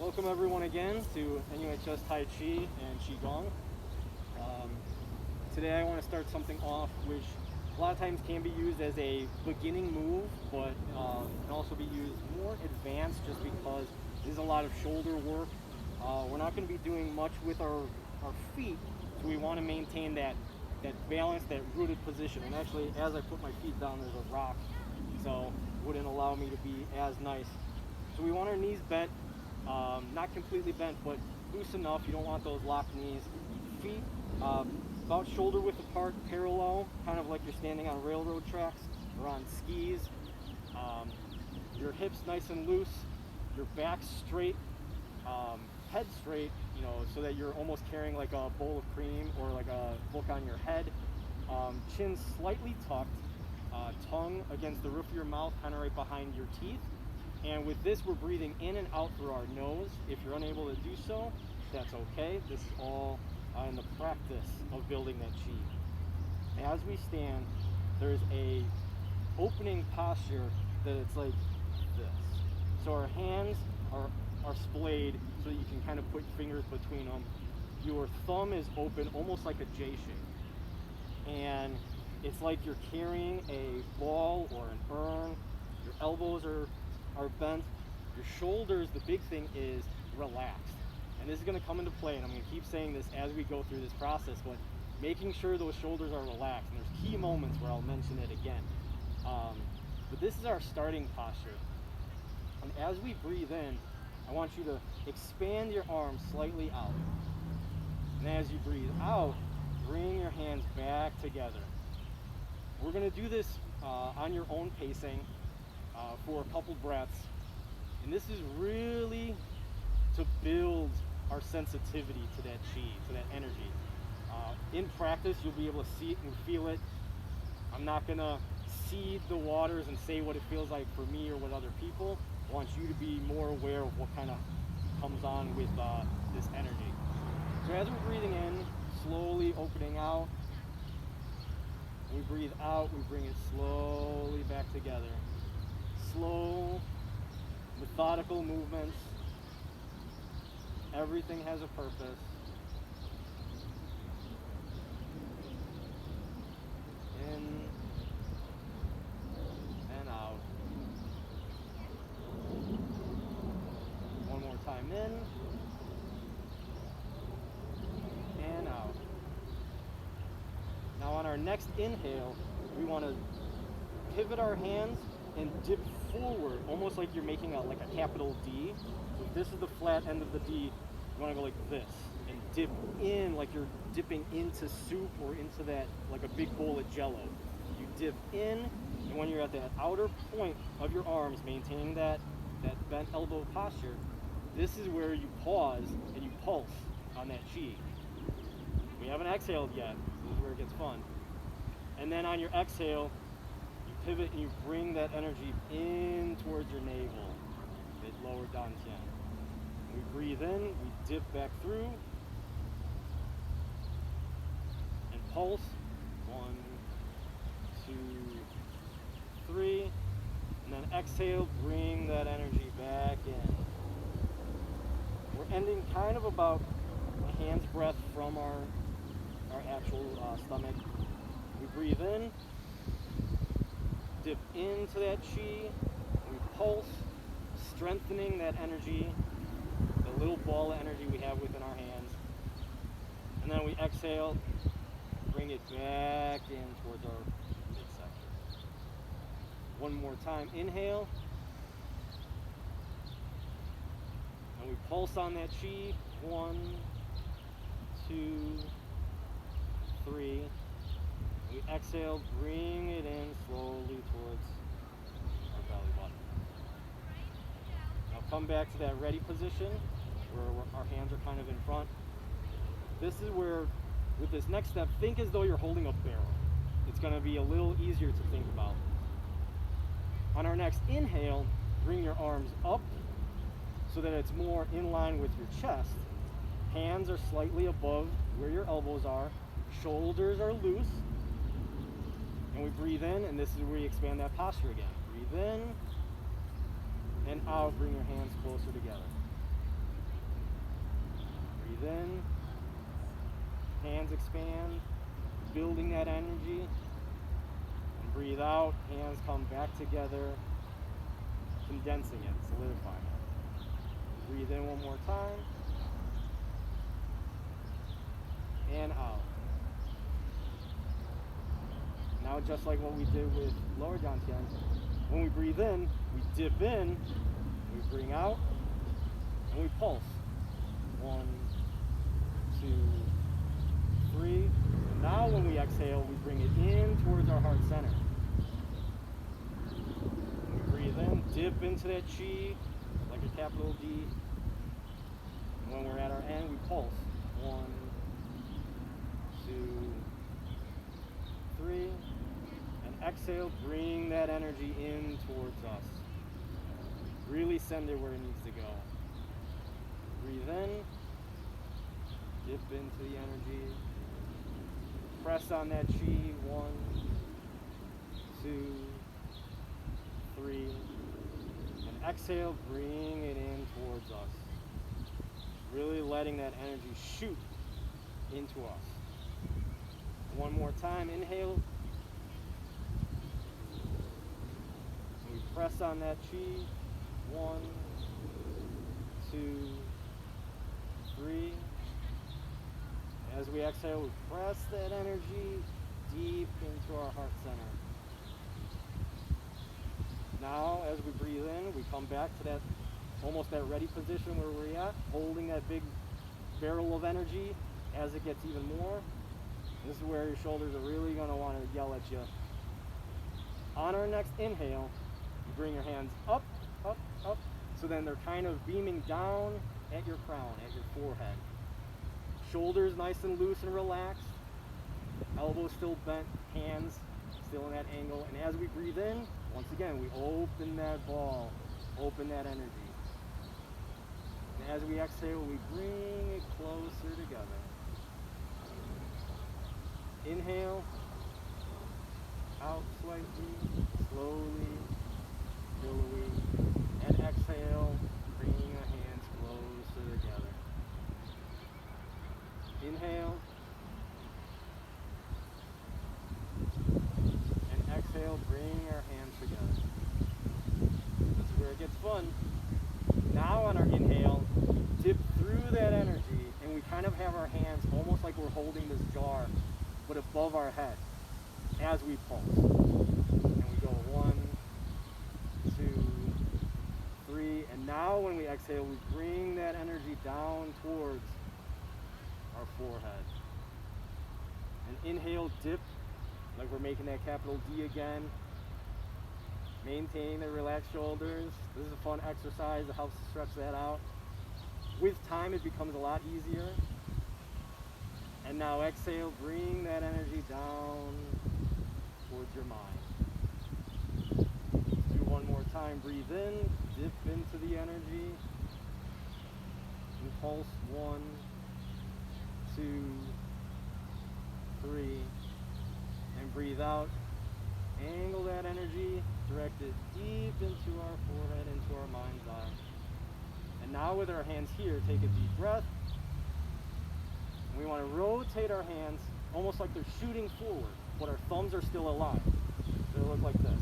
Welcome everyone again to NUHS Tai Chi and Qigong. Today I want to start something off which a lot of times can be used as a beginning move, but can also be used more advanced just because there's a lot of shoulder work. We're not going to be doing much with our feet, so we want to maintain that balance, that rooted position. And actually, as I put my feet down, there's a rock, so it wouldn't allow me to be as nice. So we want our knees bent, not completely bent, but loose enough. You don't want those locked knees. Feet about shoulder width apart, parallel, kind of like you're standing on railroad tracks or on skis. Your hips nice and loose, your back straight, head straight, so that you're almost carrying like a bowl of cream or like a book on your head. Chin slightly tucked, tongue against the roof of your mouth, kind of right behind your teeth. And with this, we're breathing in and out through our nose. If you're unable to do so, that's okay. This is all in the practice of building that chi. As we stand, there's a opening posture that it's like this. So our hands are splayed so that you can kind of put fingers between them. Your thumb is open, almost like a J shape. And it's like you're carrying a ball or an urn. Your elbows are bent. Your shoulders, the big thing is relaxed. And this is going to come into play, and I'm going to keep saying this as we go through this process, but making sure those shoulders are relaxed. And there's key moments where I'll mention it again. But this is our starting posture. And as we breathe in, I want you to expand your arms slightly out. And as you breathe out, bring your hands back together. We're going to do this on your own pacing for a couple breaths. And this is really to build our sensitivity to that chi, to that energy. In practice, you'll be able to see it and feel it. I'm not going to seed the waters and say what it feels like for me or with other people. I want you to be more aware of what kind of comes on with this energy. So as we're breathing in, slowly opening out, we breathe out, we bring it slowly back together. Slow, methodical movements. Everything has a purpose. In and out. One more time in and out. Now on our next inhale, we want to pivot our hands and dip forward, almost like you're making a capital D. So if this is the flat end of the D, you want to go like this and dip in like you're dipping into soup or into that, like a big bowl of jello. You dip in, and when you're at that outer point of your arms, maintaining that bent elbow posture, this is where you pause and you pulse on that chi. We haven't exhaled yet. This is where it gets fun. And then on your exhale, pivot and you bring that energy in towards your navel, that lower dantian. We breathe in, we dip back through, and pulse. 1, 2, 3, and then exhale, bring that energy back in. We're ending kind of about a hand's breadth from our actual stomach. We breathe in, dip into that chi, we pulse, strengthening that energy, the little ball of energy we have within our hands. And then we exhale, bring it back in towards our midsection. One more time, inhale. And we pulse on that chi. 1, 2, 3. We exhale, bring it in slowly towards our belly button. Now come back to that ready position where our hands are kind of in front. This is where, with this next step, think as though you're holding a barrel. It's going to be a little easier to think about. On our next inhale, bring your arms up so that it's more in line with your chest. Hands are slightly above where your elbows are. Shoulders are loose. And we breathe in, and this is where you expand that posture again. Breathe in, and out, bring your hands closer together. Breathe in, hands expand, building that energy. And breathe out, hands come back together, condensing it, solidifying it. Breathe in one more time. And out. Now just like what we did with lower dantian, when we breathe in, we dip in, we bring out, and we pulse. 1, 2, 3. And now when we exhale, we bring it in towards our heart center. When we breathe in, dip into that chi, like a capital D. And when we're at our end, we pulse. 1, 2, 3. And exhale, bring that energy in towards us. Really send it where it needs to go. Breathe in, dip into the energy, press on that chi. 1, 2, 3, and exhale, bring it in towards us. Really letting that energy shoot into us. One more time, inhale. We press on that chi. 1, 2, 3. As we exhale, we press that energy deep into our heart center. Now, as we breathe in, we come back to that, almost that ready position where we're at, holding that big barrel of energy. As it gets even more, this is where your shoulders are really going to want to yell at you. On our next inhale, you bring your hands up, up, up, so then they're kind of beaming down at your crown, at your forehead. Shoulders nice and loose and relaxed, elbows still bent, hands still in that angle. And as we breathe in, once again, we open that ball, open that energy. And as we exhale, we bring it closer together. Inhale, out slightly, slowly, billowy, and exhale, bringing the hands closer together. Inhale, and exhale, bring our hands together. This is where it gets fun. Now on our inhale, dip through that energy, and we kind of have our hands almost like we're holding this jar, but above our head as we pulse. And we go 1, 2, 3, and now when we exhale, we bring that energy down towards our forehead. And inhale, dip, like we're making that capital D again. Maintain the relaxed shoulders. This is a fun exercise that helps stretch that out. With time, it becomes a lot easier. And now exhale, bring that energy down towards your mind. Let's do one more time. Breathe in, dip into the energy. And pulse 1, 2, 3. And breathe out. Angle that energy, direct it deep into our forehead, into our mind's eye. And now with our hands here, take a deep breath. And we want to rotate our hands almost like they're shooting forward, but our thumbs are still aligned. They look like this.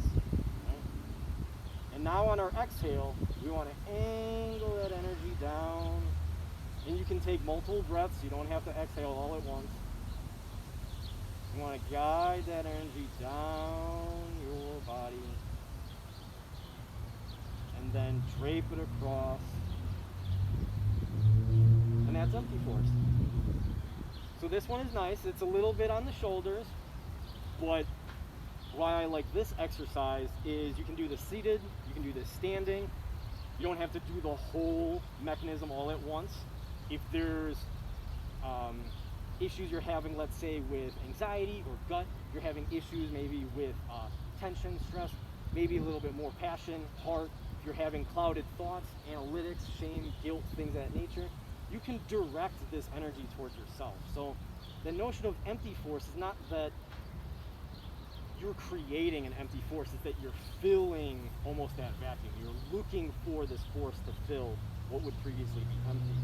Right? And now on our exhale, we want to angle that energy down. And you can take multiple breaths. You don't have to exhale all at once. You want to guide that energy down your body. And then drape it across. And that's empty force. So this one is nice. It's a little bit on the shoulders, but why I like this exercise is you can do this seated, you can do this standing. You don't have to do the whole mechanism all at once. If there's issues you're having, let's say with anxiety or gut, you're having issues maybe with tension, stress, maybe a little bit more passion, heart, if you're having clouded thoughts, analytics, shame, guilt, things of that nature, you can direct this energy towards yourself. So the notion of empty force is not that you're creating an empty force, it's that you're filling almost that vacuum. You're looking for this force to fill what would previously be empty.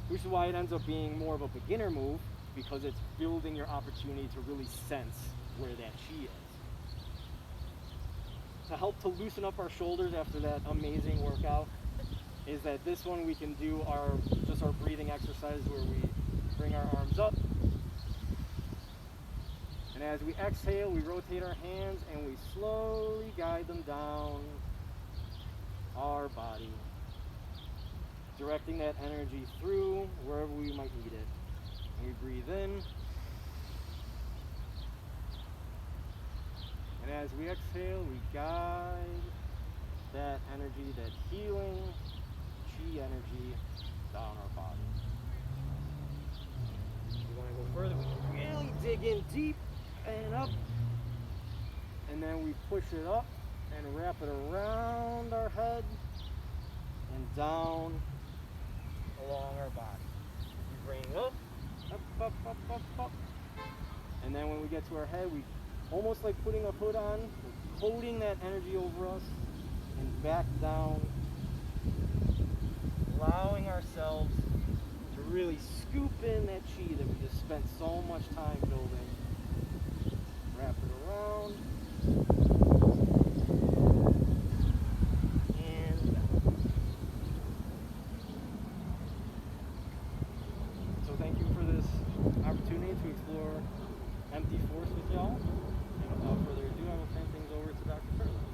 which is why it ends up being more of a beginner move, because it's building your opportunity to really sense where that chi is. To help to loosen up our shoulders after that amazing workout is that this one we can do our breathing exercise where we bring our arms up, and as we exhale we rotate our hands and we slowly guide them down our body, directing that energy through wherever we might need it. And we breathe in, and as we exhale we guide that energy, that healing chi energy, down our body. If you want to go further, we can really dig in deep and up, and then we push it up and wrap it around our head and down along our body. We bring up, up, and then when we get to our head, we almost like putting a hood on, we're coating that energy over us and back down, allowing ourselves to really scoop in that chi that we just spent so much time building. Wrap it around and back. So thank you for this opportunity to explore empty force with y'all. And without further ado, I will turn things over to Dr. Serlin.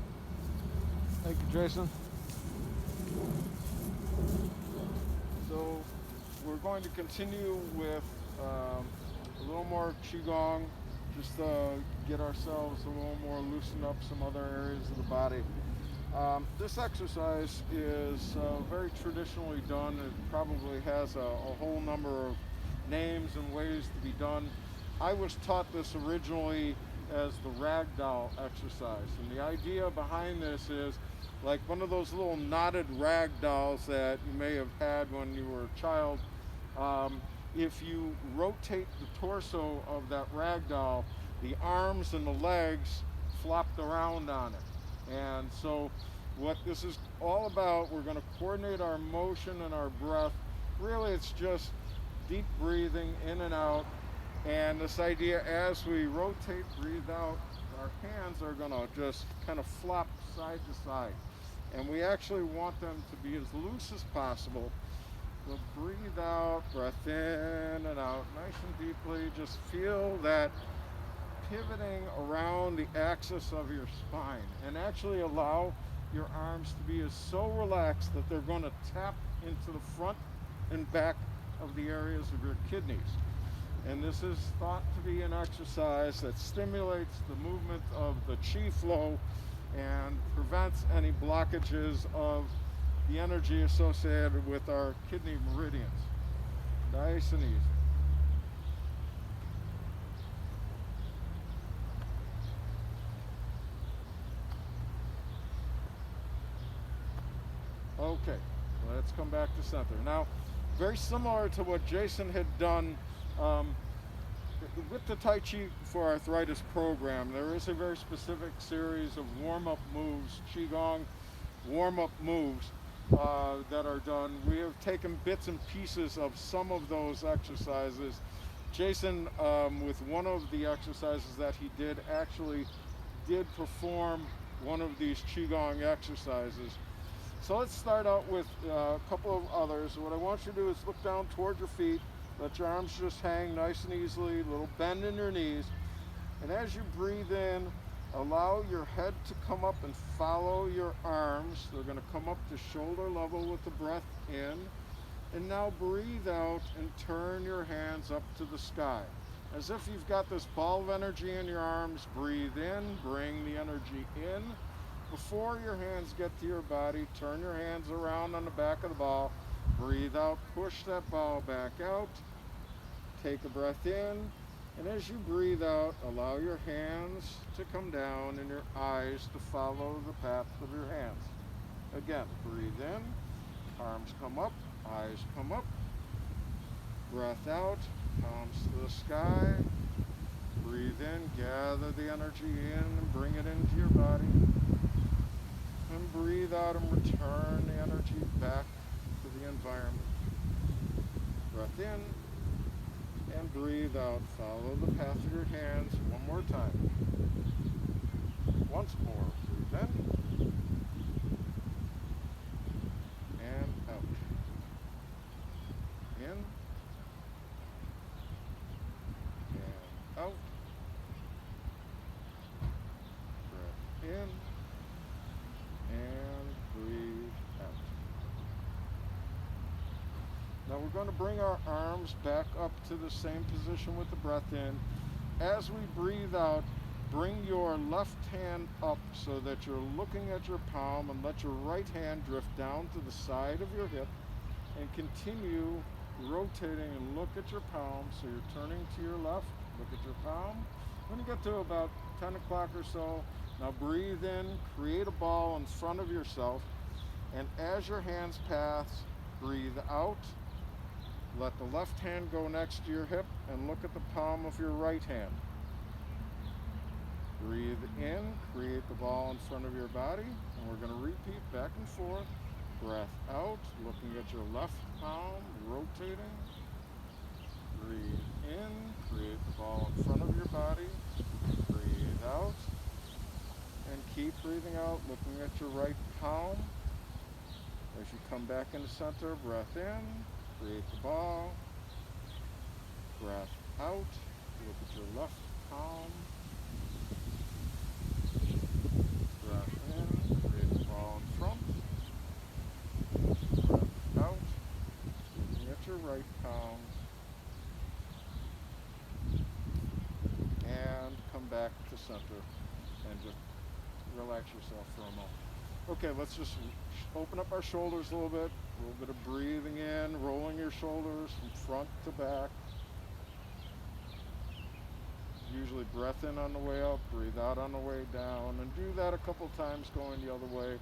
Thank you, Jason. So we're going to continue with a little more Qigong, just to get ourselves a little more loosened up some other areas of the body. This exercise is very traditionally done. It probably has a whole number of names and ways to be done. I was taught this originally as the ragdoll exercise, and the idea behind this is like one of those little knotted rag dolls that you may have had when you were a child. If you rotate the torso of that rag doll, the arms and the legs flopped around on it. And so what this is all about, we're going to coordinate our motion and our breath. Really, it's just deep breathing in and out. And this idea, as we rotate, breathe out, our hands are going to just kind of flop side to side. And we actually want them to be as loose as possible. So breathe out, breath in and out, nice and deeply. Just feel that pivoting around the axis of your spine, and actually allow your arms to be so relaxed that they're going to tap into the front and back of the areas of your kidneys. And this is thought to be an exercise that stimulates the movement of the chi flow and prevents any blockages of the energy associated with our kidney meridians. Nice and easy. Okay, let's come back to center. Now, very similar to what Jason had done with the Tai Chi for Arthritis program, there is a very specific series of warm-up moves, Qigong warm-up moves that are done. We have taken bits and pieces of some of those exercises. Jason, with one of the exercises that he did, actually did perform one of these Qigong exercises. So let's start out with a couple of others. What I want you to do is look down toward your feet. Let your arms just hang nice and easily, a little bend in your knees. And as you breathe in, allow your head to come up and follow your arms. They're going to come up to shoulder level with the breath in. And now breathe out and turn your hands up to the sky. As if you've got this ball of energy in your arms, breathe in, bring the energy in. Before your hands get to your body, turn your hands around on the back of the ball. Breathe out, push that ball back out. Take a breath in, and as you breathe out, allow your hands to come down and your eyes to follow the path of your hands. Again, breathe in, arms come up, eyes come up. Breath out, palms to the sky. Breathe in, gather the energy in and bring it into your body. And breathe out and return the energy back to the environment. Breath in and breathe out. Follow the path of your hands one more time. Once more. Breathe in and out. In and out. Breath in and breathe out. Now we're going to bring our arms back up to the same position with the breath in. As we breathe out, bring your left hand up so that you're looking at your palm, and let your right hand drift down to the side of your hip, and continue rotating and look at your palm. So you're turning to your left, look at your palm. When you get to about 10 o'clock or so, now breathe in, create a ball in front of yourself, and as your hands pass, breathe out. Let the left hand go next to your hip and look at the palm of your right hand. Breathe in, create the ball in front of your body, and we're going to repeat back and forth. Breath out, looking at your left palm, rotating. Breathe in, create the ball in front of your body. Breathe out, and keep breathing out, looking at your right palm. As you come back into center, breath in, create the ball. Breath out, look at your left palm. Breath in, create the ball in front. Breath out, looking at your right palm. And come back to center and just relax yourself for a moment. Okay, let's just open up our shoulders a little bit of breathing in, rolling your shoulders from front to back. Usually breath in on the way up, breathe out on the way down, and do that a couple times going the other way.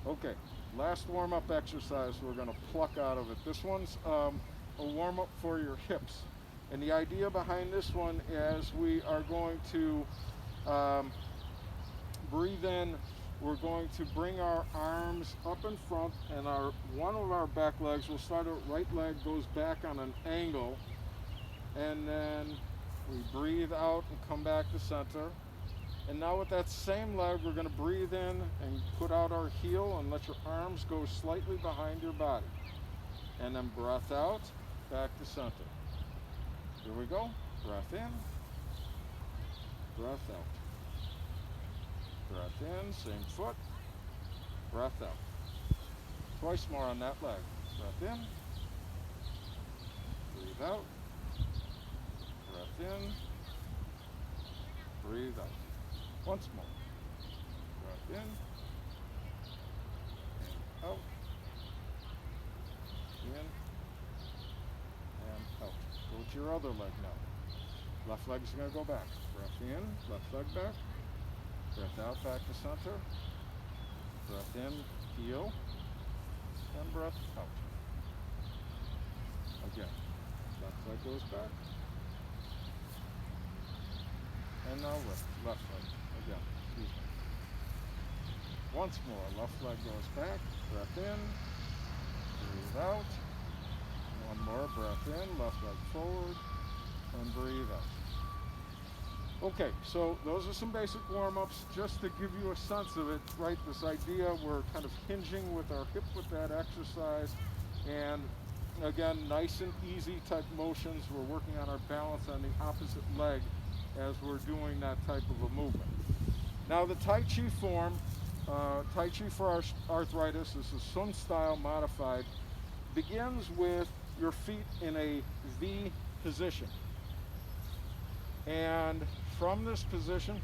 Okay, last warm-up exercise we're going to pluck out of it. This one's a warm-up for your hips. And the idea behind this one is we are going to breathe in. We're going to bring our arms up in front, and one of our back legs, we'll start our right leg goes back on an angle, and then we breathe out and come back to center. And now with that same leg, we're going to breathe in and put out our heel and let your arms go slightly behind your body. And then breath out, back to center. Here we go. Breath in, breath out. Breath in, same foot, breath out. Twice more on that leg. Breath in, breathe out, breath in, breathe out. Once more. Breath in, and out, in, and out. Go to your other leg now. Left leg's going to go back. Breath in, left leg back. Breath out, back to center. Breath in, heel, and breath out. Again, left leg goes back. And now left leg, again, excuse me. Once more, left leg goes back, breath in, breathe out. One more, breath in, left leg forward, and breathe out. Okay, so those are some basic warm-ups just to give you a sense of it, right? This idea, we're kind of hinging with our hip with that exercise, and again, nice and easy type motions. We're working on our balance on the opposite leg as we're doing that type of a movement. Now the Tai Chi form, Tai Chi for arthritis, this is Sun style modified, begins with your feet in a V position. And from this position,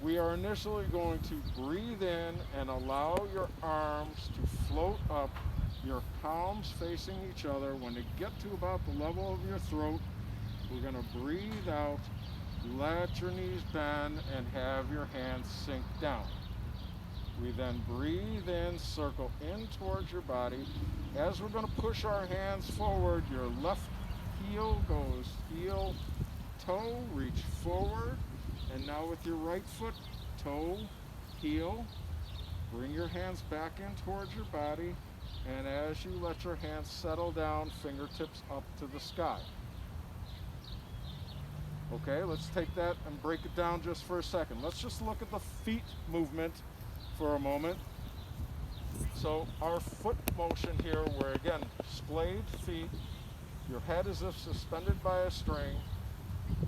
we are initially going to breathe in and allow your arms to float up, your palms facing each other. When they get to about the level of your throat, we're going to breathe out, let your knees bend, and have your hands sink down. We then breathe in, circle in towards your body. As we're going to push our hands forward, your left heel goes heel, toe, reach forward, and now with your right foot, toe, heel. Bring your hands back in towards your body, and as you let your hands settle down, fingertips up to the sky. Okay, let's take that and break it down just for a second. Let's just look at the feet movement for a moment. So our foot motion here, where again, splayed feet, your head is suspended by a string.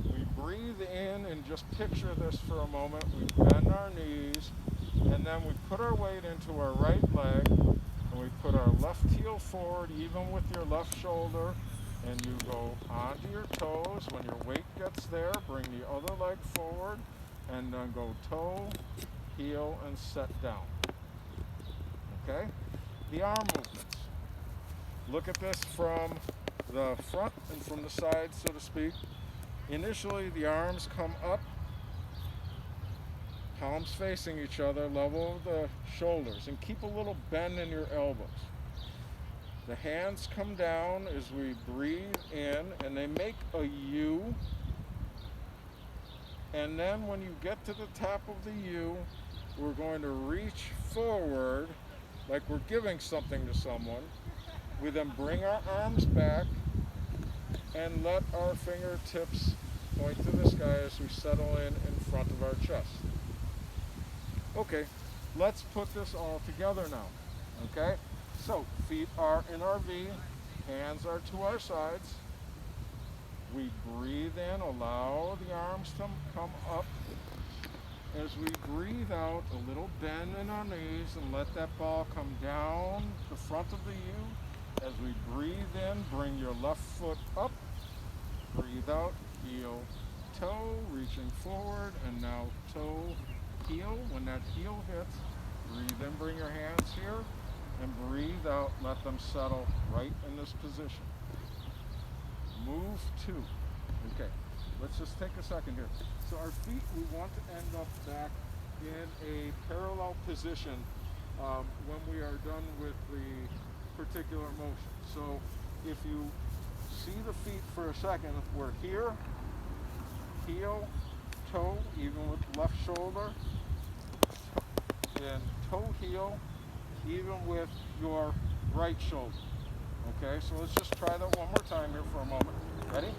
We breathe in and just picture this for a moment. We bend our knees, and then we put our weight into our right leg, and we put our left heel forward, even with your left shoulder, and you go onto your toes. When your weight gets there, bring the other leg forward, and then go toe, heel, and set down. Okay? The arm movements. Look at this from the front and from the side, so to speak. Initially, the arms come up, palms facing each other, level of the shoulders, and keep a little bend in your elbows. The hands come down as we breathe in, and they make a U. And then when you get to the top of the U, we're going to reach forward like we're giving something to someone. We then bring our arms back and let our fingertips point to the sky as we settle in front of our chest. Okay, let's put this all together now. Okay, so feet are in our V, hands are to our sides. We breathe in, allow the arms to come up. As we breathe out, a little bend in our knees, and let that ball come down the front of the U. As we breathe in, bring your left foot up. Breathe out, heel, toe, reaching forward, and now toe, heel. When that heel hits, breathe in, bring your hands here, and breathe out, let them settle right in this position. Move two. Okay, let's just take a second here. So our feet, we want to end up back in a parallel position when we are done with the particular motion. So if you see the feet for a second, we're here, heel, toe, even with left shoulder, then toe, heel, even with your right shoulder. Okay, so let's just try that one more time here for a moment. Ready?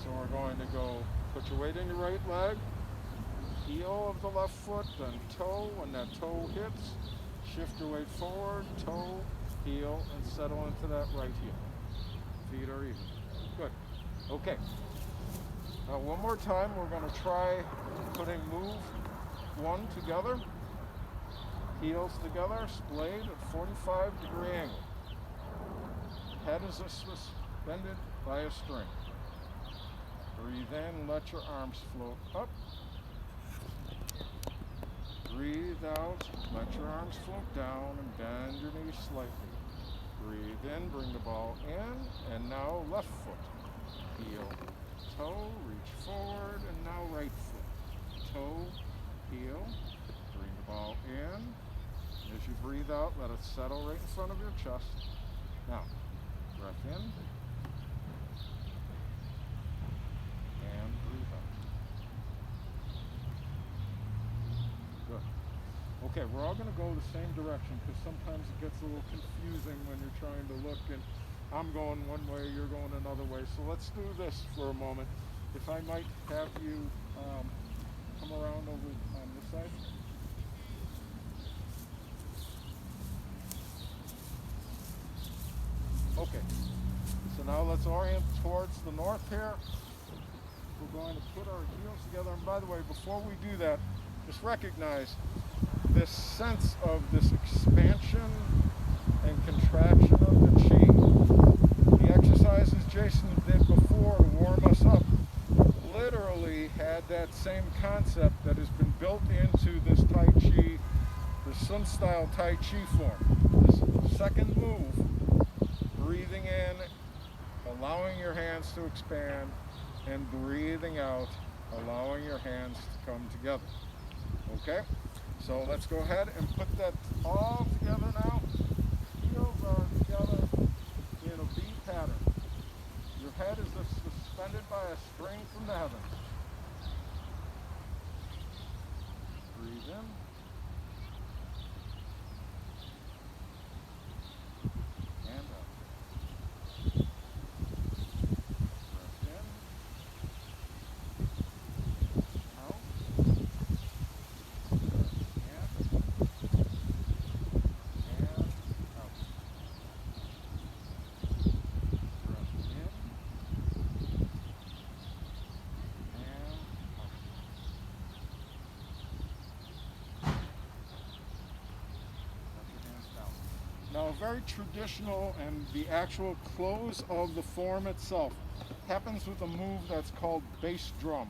So we're going to go, put your weight in your right leg, heel of the left foot, then toe. When that toe hits, shift your weight forward, toe, heel, and settle into that right heel. Feet are even. Good. Okay. Now one more time, we're going to try putting move one together, heels together, splayed at 45-degree angle. Head is suspended by a string. Breathe in, let your arms float up. Breathe out, let your arms float down, and bend your knees slightly. Breathe in, bring the ball in, and now left foot. Heel, toe, reach forward, and now right foot. Toe, heel, bring the ball in. As you breathe out, let it settle right in front of your chest. Now, breath in. And breathe out. Good. Okay, we're all going to go the same direction because sometimes it gets a little confusing when you're trying to look and I'm going one way, you're going another way. So let's do this for a moment. If I might have you come around over on this side. Okay, so now let's orient towards the north here. We're going to put our heels together. And by the way, before we do that, just recognize this sense of this expansion and contraction of the chi. The exercises Jason did before to warm us up literally had that same concept that has been built into this Tai Chi, the Sun style Tai Chi form. This second move, breathing in, allowing your hands to expand, and breathing out, allowing your hands to come together. Okay? So let's go ahead and put that all together now. Heels are together in a V pattern. Your head is suspended by a string from the heavens. Breathe in. very traditional, and the actual close of the form itself happens with a move that's called bass drum.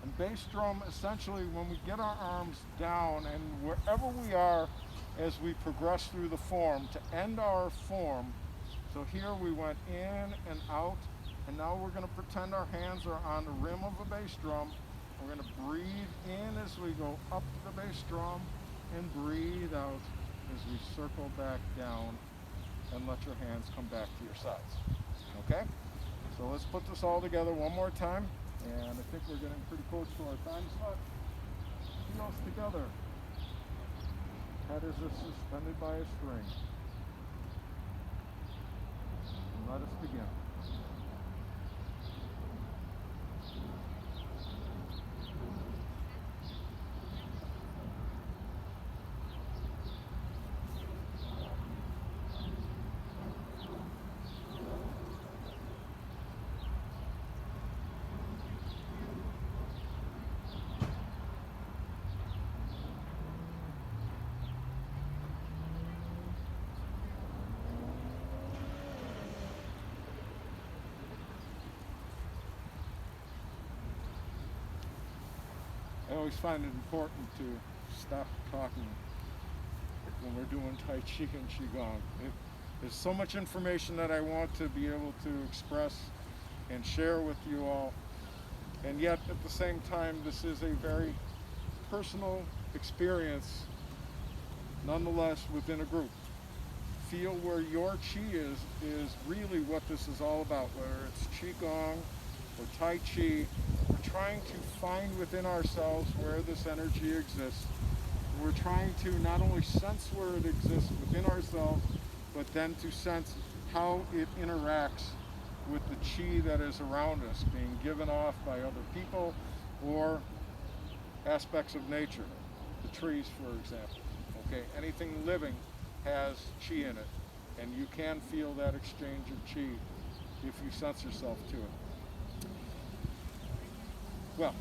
And bass drum, essentially, when we get our arms down and wherever we are as we progress through the form to end our form. So here we went in and out, and now we're going to pretend our hands are on the rim of a bass drum. We're going to breathe in as we go up the bass drum and breathe out as we circle back down, and let your hands come back to your sides. Okay? So let's put this all together one more time. And I think we're getting pretty close to our time slot. Heels together. Head is suspended by a string. And let us begin. I always find it important to stop talking when we're doing Tai Chi and Qigong. There's so much information that I want to be able to express and share with you all. And yet, at the same time, this is a very personal experience, nonetheless, within a group. Feel where your Qi is really what this is all about, whether it's Qigong or Tai Chi. We're trying to find within ourselves where this energy exists. We're trying to not only sense where it exists within ourselves, but then to sense how it interacts with the Qi that is around us, being given off by other people or aspects of nature. The trees, for example. Okay, anything living has Qi in it, and you can feel that exchange of Qi if you sense yourself to it. Well,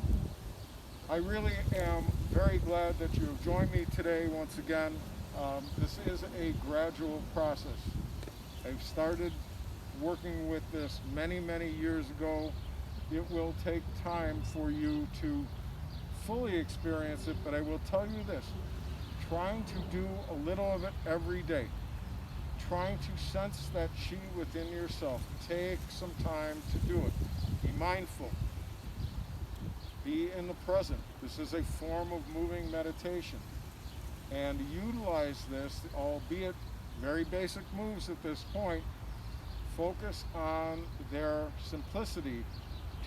I really am very glad that you have joined me today once again. This is a gradual process. I've started working with this many, many years ago. It will take time for you to fully experience it, but I will tell you this. Trying to do a little of it every day. Trying to sense that Qi within yourself. Take some time to do it. Be mindful. Be in the present. This is a form of moving meditation. And utilize this, albeit very basic moves at this point. Focus on their simplicity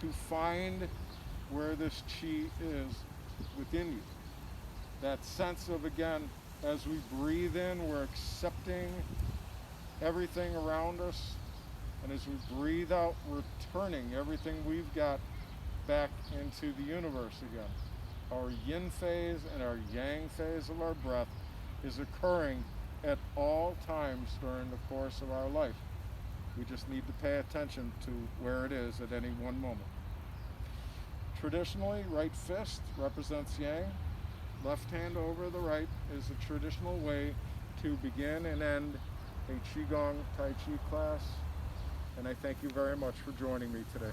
to find where this Qi is within you. That sense of, again, as we breathe in, we're accepting everything around us. And as we breathe out, we're turning everything we've got back into the universe again. Our yin phase and our yang phase of our breath is occurring at all times during the course of our life. We just need to pay attention to where it is at any one moment. Traditionally, right fist represents yang. Left hand over the right is a traditional way to begin and end a Qigong Tai Chi class. And I thank you very much for joining me today.